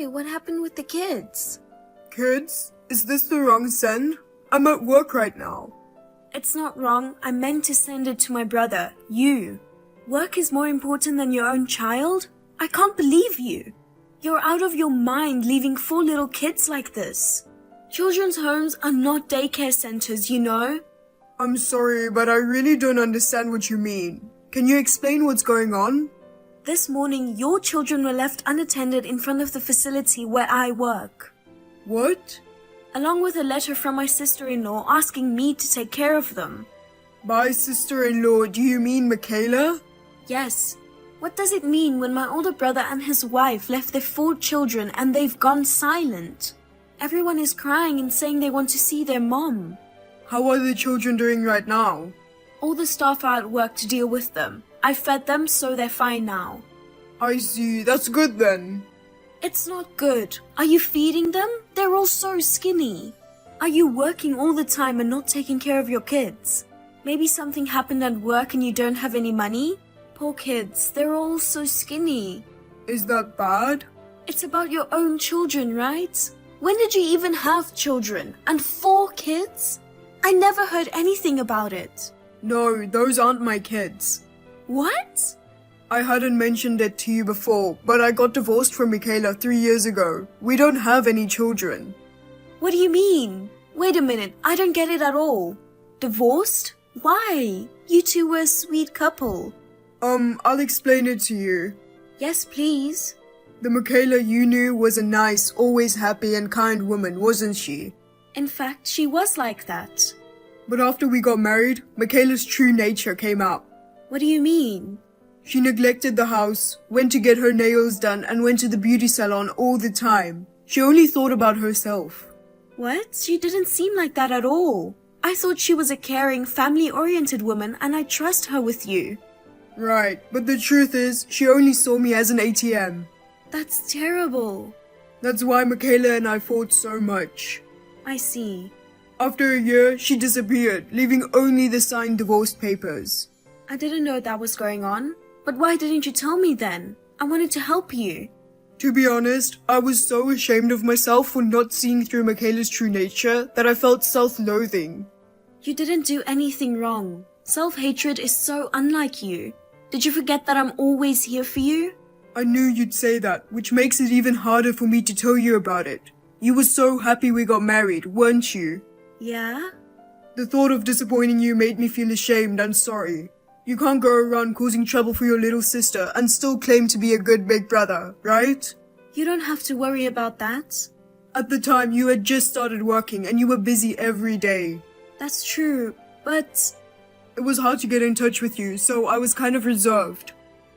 Hey, what happened with the kids? Kids, is this the wrong send? I'm at work right now. It's not wrong. I meant to send it to my brother, you. Work is more important than your own child? I can't believe you. You're out of your mind leaving 4 little kids like this. Children's homes are not daycare centers, you know? I'm sorry, but I really don't understand what you mean. Can you explain what's going on? This morning, your children were left unattended in front of the facility where I work. What? Along with a letter from my sister-in-law asking me to take care of them. By sister-in-law, do you mean Michaela? Yes. What does it mean when my older brother and his wife left their 4 children and they've gone silent? Everyone is crying and saying they want to see their mom. How are the children doing right now? All the staff are at work to deal with them. I fed them, so they're fine now. I see, that's good then. It's not good. Are you feeding them? They're all so skinny. Are you working all the time and not taking care of your kids? Maybe something happened at work and you don't have any money? Poor kids, they're all so skinny. Is that bad? It's about your own children, right? When did you even have children? And 4 kids? I never heard anything about it. No, those aren't my kids. What? I hadn't mentioned it to you before, but I got divorced from Michaela 3 years ago. We don't have any children. What do you mean? Wait a minute, I don't get it at all. Divorced? Why? You two were a sweet couple. I'll explain it to you. Yes, please. The Michaela you knew was a nice, always happy and kind woman, wasn't she? In fact, she was like that. But after we got married, Michaela's true nature came out. What do you mean? She neglected the house, went to get her nails done and went to the beauty salon all the time. She only thought about herself. What? She didn't seem like that at all. I thought she was a caring, family-oriented woman and I trust her with you. Right, but the truth is, she only saw me as an ATM. That's terrible. That's why Michaela and I fought so much. I see. After a year, she disappeared, leaving only the signed divorce papers. I didn't know that was going on. But why didn't you tell me then? I wanted to help you. To be honest, I was so ashamed of myself for not seeing through Michaela's true nature that I felt self-loathing. You didn't do anything wrong. Self-hatred is so unlike you. Did you forget that I'm always here for you? I knew you'd say that, which makes it even harder for me to tell you about it. You were so happy we got married, weren't you? Yeah? The thought of disappointing you made me feel ashamed and sorry. You can't go around causing trouble for your little sister and still claim to be a good big brother, right? You don't have to worry about that. At the time, you had just started working and you were busy every day. That's true, but... It was hard to get in touch with you, so I was kind of reserved.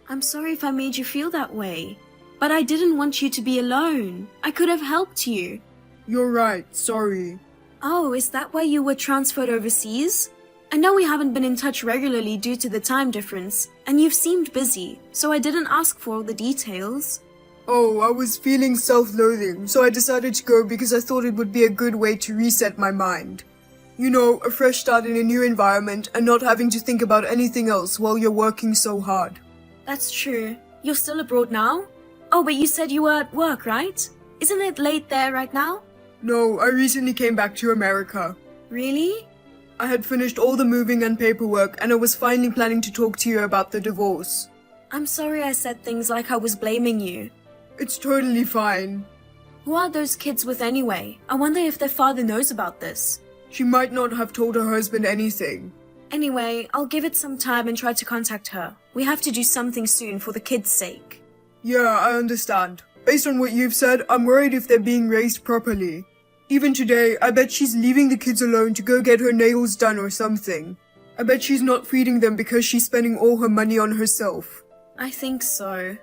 I'm sorry if I made you feel that way. But I didn't want you to be alone. I could have helped you. You're right, sorry. Oh, is that why you were transferred overseas? I know we haven't been in touch regularly due to the time difference, and you've seemed busy, so I didn't ask for all the details. Oh, I was feeling self-loathing, so I decided to go because I thought it would be a good way to reset my mind. You know, a fresh start in a new environment and not having to think about anything else while you're working so hard. That's true. You're still abroad now? Oh, but you said you were at work, right? Isn't it late there right now? No, I recently came back to America. Really? I had finished all the moving and paperwork and I was finally planning to talk to you about the divorce. I'm sorry I said things like I was blaming you. It's totally fine. Who are those kids with anyway? I wonder if their father knows about this. She might not have told her husband anything. Anyway, I'll give it some time and try to contact her. We have to do something soon for the kids' sake. Yeah, I understand. Based on what you've said, I'm worried if they're being raised properly. Even today, I bet she's leaving the kids alone to go get her nails done or something. I bet she's not feeding them because she's spending all her money on herself. I think so.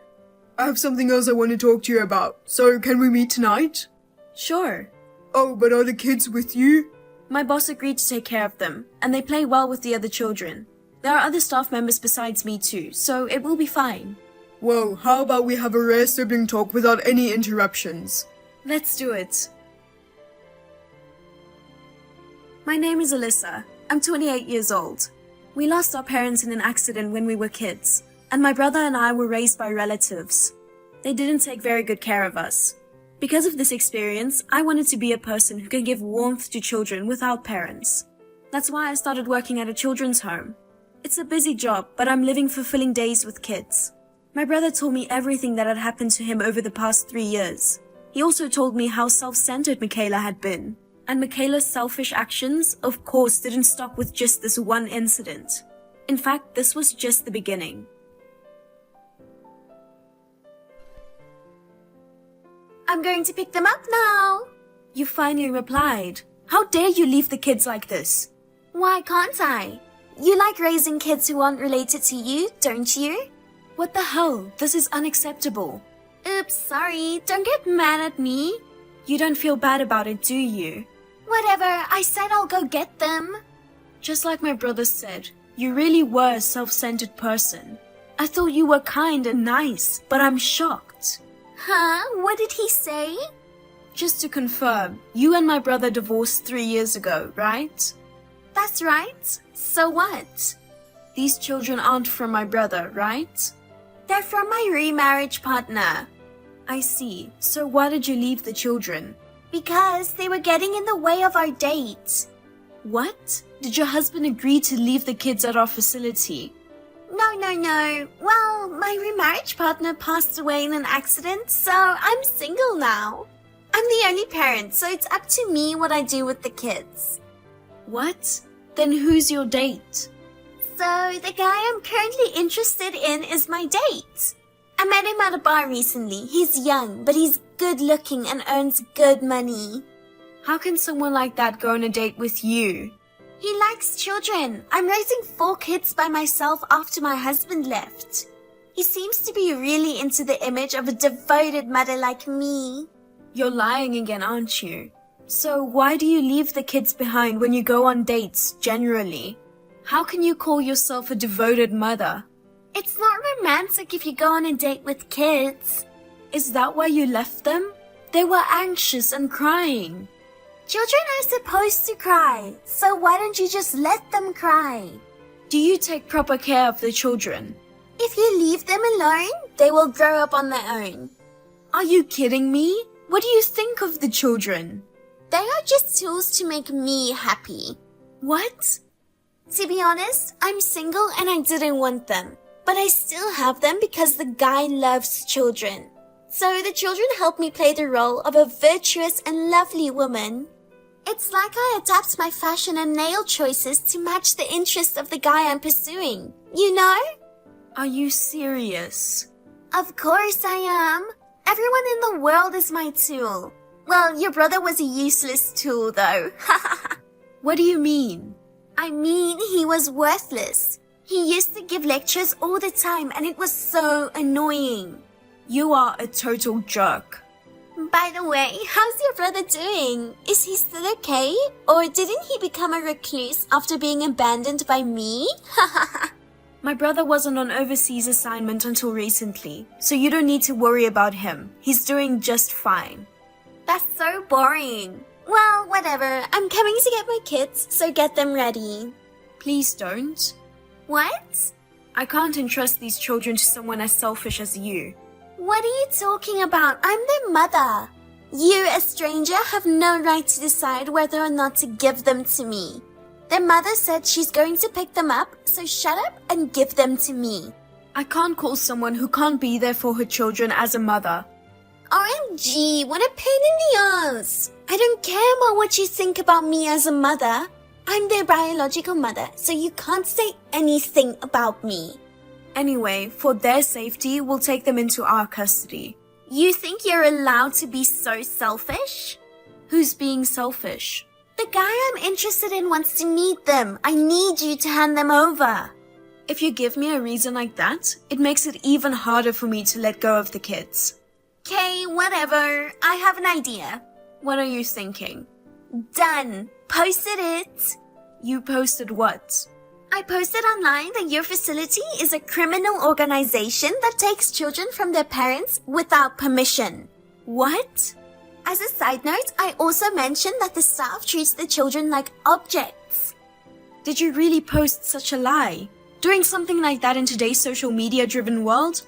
I have something else I want to talk to you about, so can we meet tonight? Sure. Oh, but are the kids with you? My boss agreed to take care of them, and they play well with the other children. There are other staff members besides me too, so it will be fine. Well, how about we have a rare sibling talk without any interruptions? Let's do it. My name is Alyssa. I'm 28 years old. We lost our parents in an accident when we were kids, and my brother and I were raised by relatives. They didn't take very good care of us. Because of this experience, I wanted to be a person who can give warmth to children without parents. That's why I started working at a children's home. It's a busy job, but I'm living fulfilling days with kids. My brother told me everything that had happened to him over the past 3 years. He also told me how self-centered Michaela had been. And Michaela's selfish actions, of course, didn't stop with just this one incident. In fact, this was just the beginning. I'm going to pick them up now. You finally replied. How dare you leave the kids like this? Why can't I? You like raising kids who aren't related to you, don't you? What the hell? This is unacceptable. Oops, sorry. Don't get mad at me. You don't feel bad about it, do you? Whatever, I said I'll go get them. Just like my brother said, you really were a self-centered person. I thought you were kind and nice, but I'm shocked. Huh? What did he say? Just to confirm, you and my brother divorced 3 years ago, right? That's right. So what? These children aren't from my brother, right? They're from my remarriage partner. I see. So why did you leave the children? Because they were getting in the way of our date. What? Did your husband agree to leave the kids at our facility? No. Well, my remarriage partner passed away in an accident, so I'm single now. I'm the only parent, so it's up to me what I do with the kids. What? Then who's your date? So, the guy I'm currently interested in is my date. I met him at a bar recently. He's young, but he's good looking and earns good money. How can someone like that go on a date with you? He likes children. I'm raising 4 kids by myself after my husband left. He seems to be really into the image of a devoted mother like me. You're lying again, aren't you? So why do you leave the kids behind when you go on dates, generally? How can you call yourself a devoted mother? It's not romantic if you go on a date with kids. Is that why you left them? They were anxious and crying. Children are supposed to cry, so why don't you just let them cry? Do you take proper care of the children? If you leave them alone, they will grow up on their own. Are you kidding me? What do you think of the children? They are just tools to make me happy. What? To be honest, I'm single and I didn't want them. But I still have them because the guy loves children. So the children help me play the role of a virtuous and lovely woman. It's like I adapt my fashion and nail choices to match the interests of the guy I'm pursuing. You know? Are you serious? Of course I am. Everyone in the world is my tool. Well, your brother was a useless tool though. What do you mean? I mean, he was worthless. He used to give lectures all the time and it was so annoying. You are a total jerk. By the way, how's your brother doing? Is he still okay? Or didn't he become a recluse after being abandoned by me? My brother wasn't on overseas assignment until recently, so you don't need to worry about him. He's doing just fine. That's so boring. Well, whatever. I'm coming to get my kids, so get them ready. Please don't. What? I can't entrust these children to someone as selfish as you. What are you talking about? I'm their mother. You, a stranger, have no right to decide whether or not to give them to me. Their mother said she's going to pick them up, so shut up and give them to me. I can't call someone who can't be there for her children as a mother. OMG, what a pain in the ass. I don't care about what you think about me as a mother. I'm their biological mother, so you can't say anything about me. Anyway, for their safety, we'll take them into our custody. You think you're allowed to be so selfish? Who's being selfish? The guy I'm interested in wants to meet them. I need you to hand them over. If you give me a reason like that, it makes it even harder for me to let go of the kids. Okay, whatever. I have an idea. What are you thinking? Done. Posted it. You posted what? I posted online that your facility is a criminal organization that takes children from their parents without permission. What? As a side note, I also mentioned that the staff treats the children like objects. Did you really post such a lie? Doing something like that in today's social media-driven world?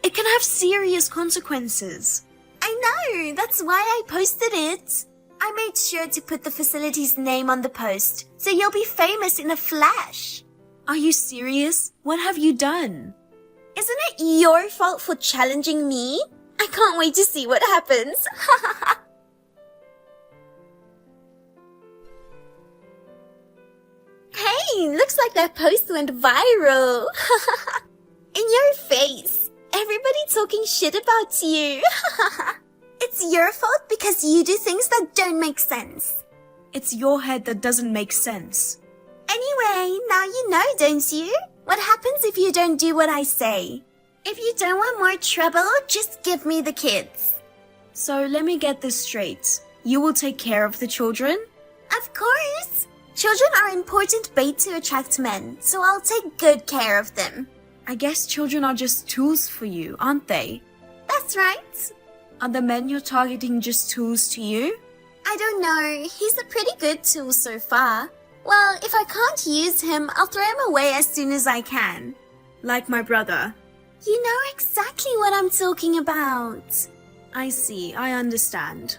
It can have serious consequences. I know. That's why I posted it. I made sure to put the facility's name on the post, so you'll be famous in a flash. Are you serious? What have you done? Isn't it your fault for challenging me? I can't wait to see what happens. Hey, looks like that post went viral. In your face. Everybody talking shit about you. It's your fault because you do things that don't make sense. It's your head that doesn't make sense. Anyway, now you know, don't you? What happens if you don't do what I say? If you don't want more trouble, just give me the kids. So let me get this straight. You will take care of the children? Of course. Children are important bait to attract men, so I'll take good care of them. I guess children are just tools for you, aren't they? That's right. Are the men you're targeting just tools to you? I don't know. He's a pretty good tool so far. Well, if I can't use him, I'll throw him away as soon as I can. Like my brother. You know exactly what I'm talking about. I see, I understand.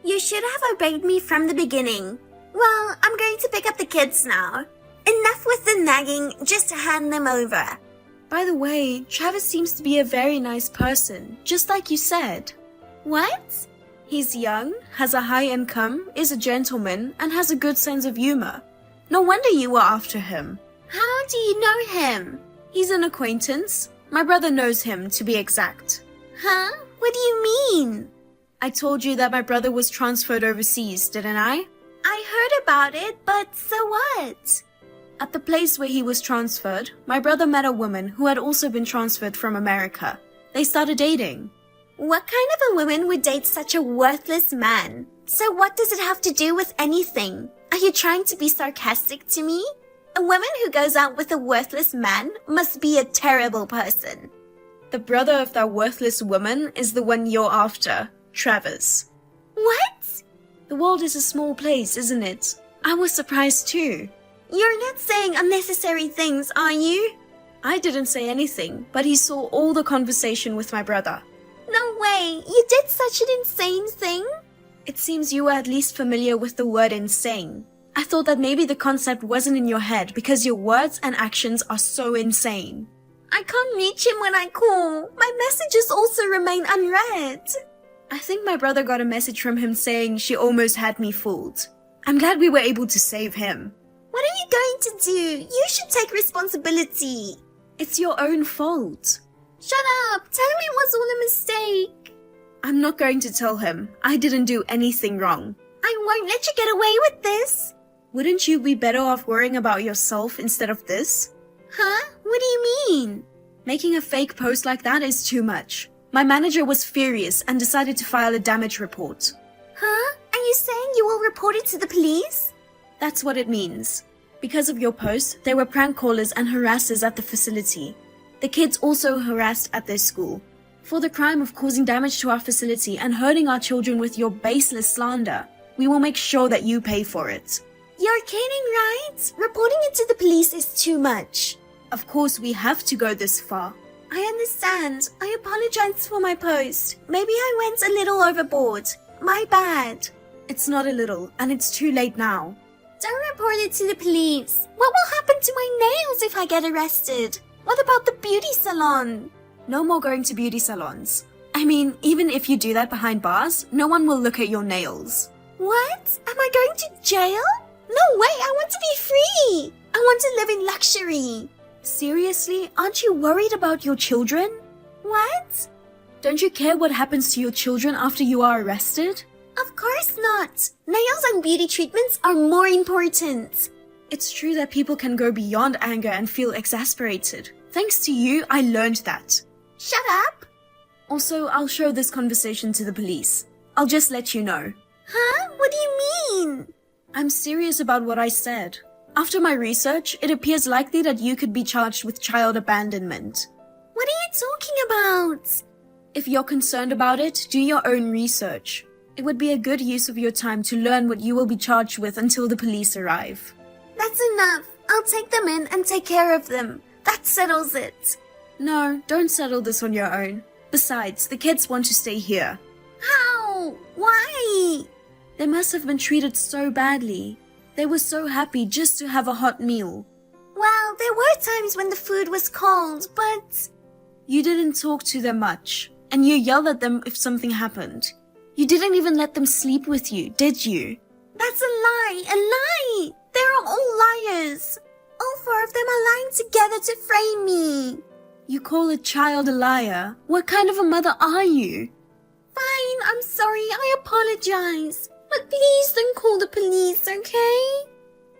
You should have obeyed me from the beginning. Well, I'm going to pick up the kids now. Enough with the nagging, just hand them over. By the way, Travis seems to be a very nice person, just like you said. What? He's young, has a high income, is a gentleman, and has a good sense of humor. No wonder you were after him. How do you know him? He's an acquaintance. My brother knows him, to be exact. Huh? What do you mean? I told you that my brother was transferred overseas, didn't I? I heard about it, but so what? At the place where he was transferred, my brother met a woman who had also been transferred from America. They started dating. What kind of a woman would date such a worthless man? So what does it have to do with anything? Are you trying to be sarcastic to me? A woman who goes out with a worthless man must be a terrible person. The brother of that worthless woman is the one you're after, Travis. What? The world is a small place, isn't it? I was surprised too. You're not saying unnecessary things, are you? I didn't say anything, but he saw all the conversation with my brother. No way, you did such an insane thing? It seems you were at least familiar with the word insane. I thought that maybe the concept wasn't in your head because your words and actions are so insane. I can't reach him when I call. My messages also remain unread. I think my brother got a message from him saying she almost had me fooled. I'm glad we were able to save him. What are you going to do? You should take responsibility. It's your own fault. Shut up. Tell him it was all a mistake. I'm not going to tell him. I didn't do anything wrong. I won't let you get away with this. Wouldn't you be better off worrying about yourself instead of this? Huh? What do you mean? Making a fake post like that is too much. My manager was furious and decided to file a damage report. Huh? Are you saying you will report it to the police? That's what it means. Because of your post, there were prank callers and harassers at the facility. The kids also harassed at their school. For the crime of causing damage to our facility and hurting our children with your baseless slander, we will make sure that you pay for it. You're kidding, right? Reporting it to the police is too much. Of course, we have to go this far. I understand. I apologize for my post. Maybe I went a little overboard. My bad. It's not a little, and it's too late now. Don't report it to the police. What will happen to my nails if I get arrested? What about the beauty salon? No more going to beauty salons. I mean, even if you do that behind bars, no one will look at your nails. What? Am I going to jail? No way, I want to be free. I want to live in luxury. Seriously? Aren't you worried about your children? What? Don't you care what happens to your children after you are arrested? Of course not. Nails and beauty treatments are more important. It's true that people can go beyond anger and feel exasperated. Thanks to you, I learned that. Shut up. Also, I'll show this conversation to the police. I'll just let you know. Huh? What do you mean? I'm serious about what I said. After my research, it appears likely that you could be charged with child abandonment. What are you talking about? If you're concerned about it, do your own research. It would be a good use of your time to learn what you will be charged with until the police arrive. That's enough. I'll take them in and take care of them. That settles it. No, don't settle this on your own. Besides, the kids want to stay here. How? No! Why? They must have been treated so badly. They were so happy just to have a hot meal. Well, there were times when the food was cold, but... You didn't talk to them much, and you yelled at them if something happened. You didn't even let them sleep with you, did you? That's a lie! A lie! They're all liars! All four of them are lying together to frame me. You call a child a liar? What kind of a mother are you? Fine, I'm sorry, I apologize. But please don't call the police, okay?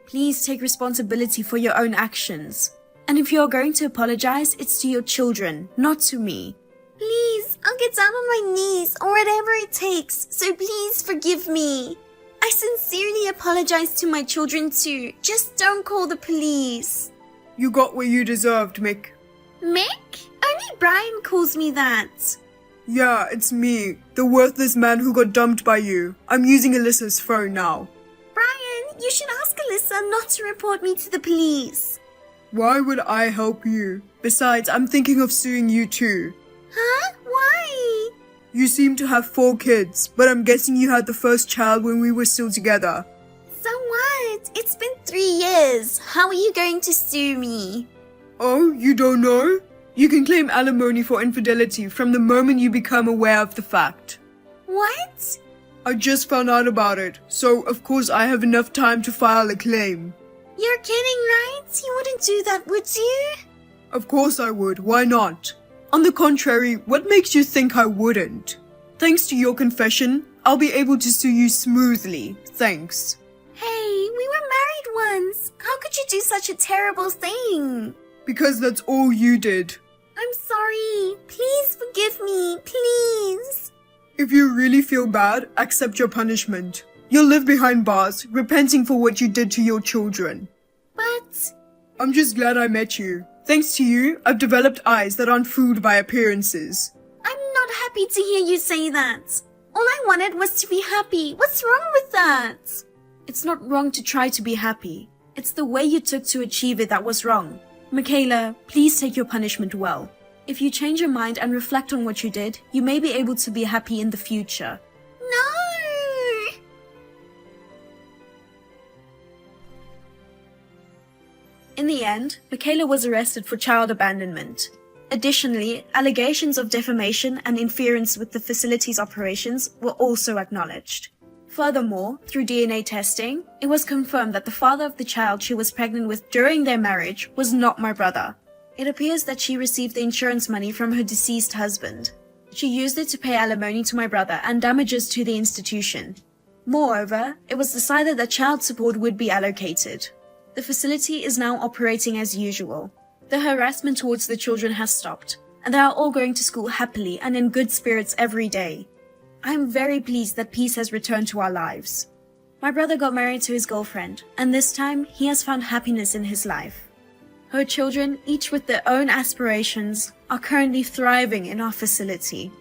Please take responsibility for your own actions. And if you're going to apologize, it's to your children, not to me. Please, I'll get down on my knees or whatever it takes, so please forgive me. I sincerely apologize to my children too. Just don't call the police. You got what you deserved, Mick. Mick? Only Brian calls me that. Yeah, it's me, the worthless man who got dumped by you. I'm using Alyssa's phone now. Brian, you should ask Alyssa not to report me to the police. Why would I help you? Besides, I'm thinking of suing you too. Huh? Why? You seem to have 4 kids, but I'm guessing you had the first child when we were still together. So what? It's been 3 years. How are you going to sue me? Oh, you don't know? You can claim alimony for infidelity from the moment you become aware of the fact. What? I just found out about it, so of course I have enough time to file a claim. You're kidding, right? You wouldn't do that, would you? Of course I would, why not? On the contrary, what makes you think I wouldn't? Thanks to your confession, I'll be able to sue you smoothly, thanks. Hey, we were married once. How could you do such a terrible thing? Because that's all you did. I'm sorry. Please forgive me, please. If you really feel bad, accept your punishment. You'll live behind bars, repenting for what you did to your children. But... I'm just glad I met you. Thanks to you, I've developed eyes that aren't fooled by appearances. I'm not happy to hear you say that. All I wanted was to be happy. What's wrong with that? It's not wrong to try to be happy. It's the way you took to achieve it that was wrong. Michaela, please take your punishment well. If you change your mind and reflect on what you did, you may be able to be happy in the future. No! In the end, Michaela was arrested for child abandonment. Additionally, allegations of defamation and interference with the facility's operations were also acknowledged. Furthermore, through DNA testing, it was confirmed that the father of the child she was pregnant with during their marriage was not my brother. It appears that she received the insurance money from her deceased husband. She used it to pay alimony to my brother and damages to the institution. Moreover, it was decided that child support would be allocated. The facility is now operating as usual. The harassment towards the children has stopped, and they are all going to school happily and in good spirits every day. I am very pleased that peace has returned to our lives. My brother got married to his girlfriend, and this time he has found happiness in his life. Her children, each with their own aspirations, are currently thriving in our facility.